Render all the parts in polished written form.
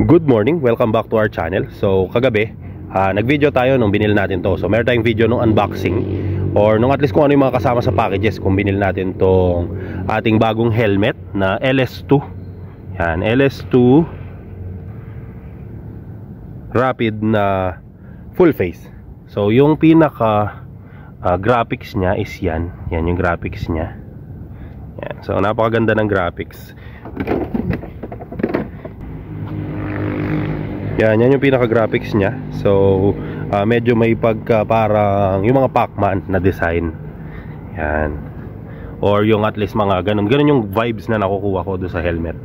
Good morning, welcome back to our channel. So kagabi, nag-video tayo nung binili natin to. So meron tayong video nung unboxing or nung at least kung ano yung mga kasama sa packages kung binili natin tong ating bagong helmet na LS2. Yan, LS2 Rapid na full face. So yung pinaka graphics niya is yan. Yan yung graphics niya. Yan. So napakaganda ng graphics. Yan yung pinaka-graphics niya. So, medyo may pagka parang yung mga Pac-Man na design. Yan. Or yung at least mga ganun yung vibes na nakukuha ko doon sa helmet.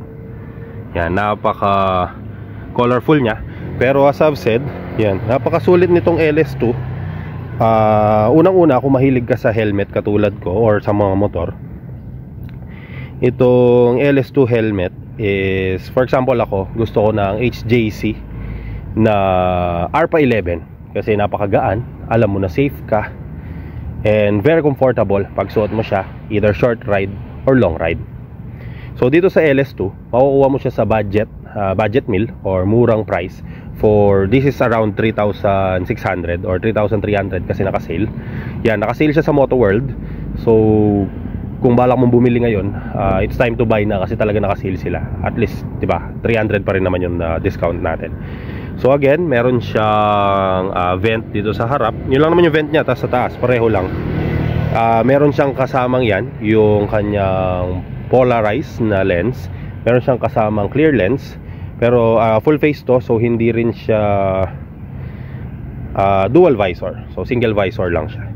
Yan, napaka colorful niya. Pero as I've said, yan, napakasulit nitong LS2. Unang-una, kung mahilig ka sa helmet katulad ko or sa mga motor, itong LS2 helmet is, for example ako, gusto ko ng HJC na ARPA 11 kasi napakagaan, alam mo na safe ka and very comfortable pag suot mo siya, either short ride or long ride. So dito sa LS2 makukuha mo siya sa budget meal or murang price. For this is around 3,600 or 3,300 kasi naka-sale. Yan, naka-sale siya sa Moto World. So kung balak mong bumili ngayon, it's time to buy na kasi talaga naka-sale sila. At least, 'di ba? 300 pa rin naman yung discount natin. So again, meron siyang vent dito sa harap. Yun lang naman yung vent niya, tapos sa taas, pareho lang. Meron siyang kasamang yan, yung kanyang polarized na lens. Meron siyang kasamang clear lens. Pero full face to, so hindi rin siya dual visor. So single visor lang siya.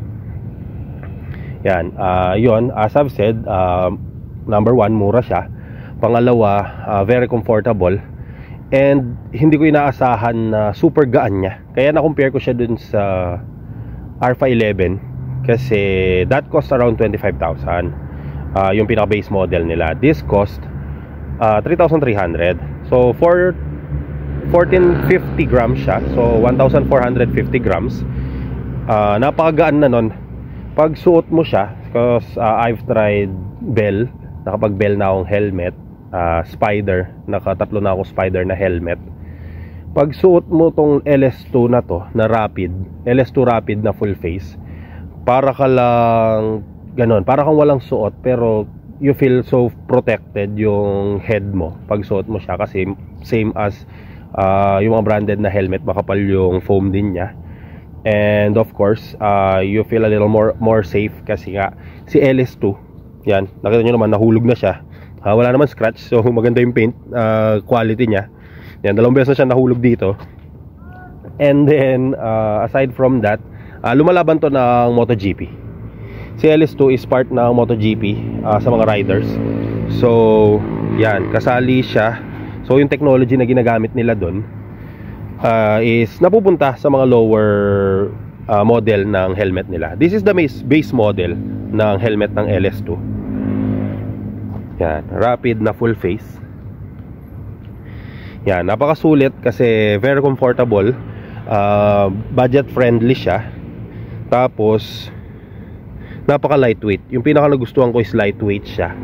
Yan, yun, as I've said, number one, mura siya. Pangalawa, very comfortable. And hindi ko inaasahan na super gaan niya. Kaya na-compare ko siya dun sa ARPA 11 kasi that cost around 25,000. Yung pinaka-base model nila. This cost 3,300. So for 1450 grams siya. So 1,450 grams. Napakagaan na nun. Pag suot mo siya, because I've tried Bell, nakapag-Bell na akong helmet, Spider, nakatatlo na akong Spider na helmet. Pag suot mo tong LS2 na to, na Rapid, LS2 Rapid na full face, para ka lang ganon, para kang walang suot pero you feel so protected yung head mo pag suot mo siya kasi same as yung mga branded na helmet, makapal yung foam din niya. And of course, you feel a little more safe kasi nga si LS2, yan, nakita nyo naman nahulog na siya. Wala naman scratch, so maganda yung paint quality niya. Yan, dalawang beses na siya nahulog dito. And then aside from that, lumalaban to ng MotoGP. Si LS2 is part ng MotoGP sa mga riders. So yan, kasali siya. So yung technology na ginagamit nila doon is napupunta sa mga lower model ng helmet nila. This is the base model ng helmet ng LS2. Yan, Rapid na full face. Yan, napakasulit kasi very comfortable, budget friendly siya. Tapos napaka lightweight. Yung pinaka nagustuhan ko is lightweight siya.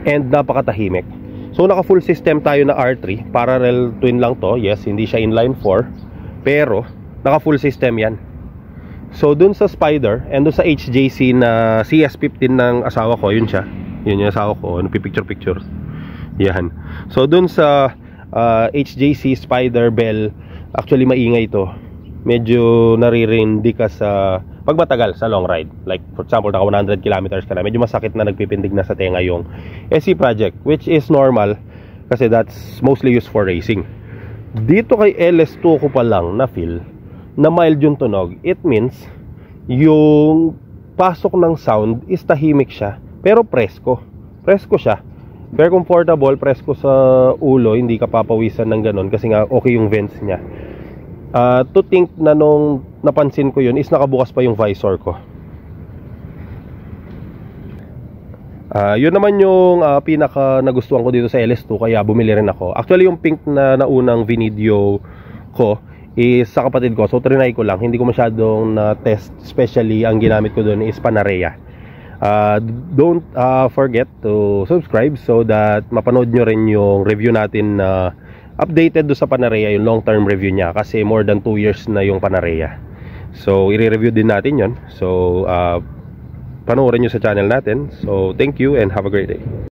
And napakatahimik. So naka full system tayo na R3, parallel twin lang to. Yes, hindi siya inline 4, pero naka full system yan. So dun sa Spider and dun sa HJC na CS15 ng asawa ko, yun siya. Yun yung asawa ko, nagpipicture-picture. Yan. So dun sa HJC Spider Bell, actually maingay ito. Medyo naririndi ka sa pag matagal sa long ride. Like for example, naka 100 kilometers ka na, medyo masakit na, nagpipindig na sa tenga yung SC Project, which is normal kasi that's mostly used for racing. Dito kay LS2 ko pa lang na feel na mild yung tunog. It means yung pasok ng sound is tahimik siya, pero presko siya, very comfortable, presko sa ulo, hindi ka papawisan ng ganon kasi nga okay yung vents niya. To think na nung napansin ko yun is nakabukas pa yung visor ko. Yun naman yung pinaka nagustuhan ko dito sa LS2 kaya bumili rin ako. Actually yung pink na naunang video ko is sa kapatid ko, so trinay ko lang, hindi ko masyadong na test, especially ang ginamit ko doon is Panarea. Don't forget to subscribe so that mapanood nyo rin yung review natin na updated do sa Panarea yung long-term review niya kasi more than 2 years na yung Panarea. So i-review din natin yon. So panoorin nyo sa channel natin. So thank you and have a great day.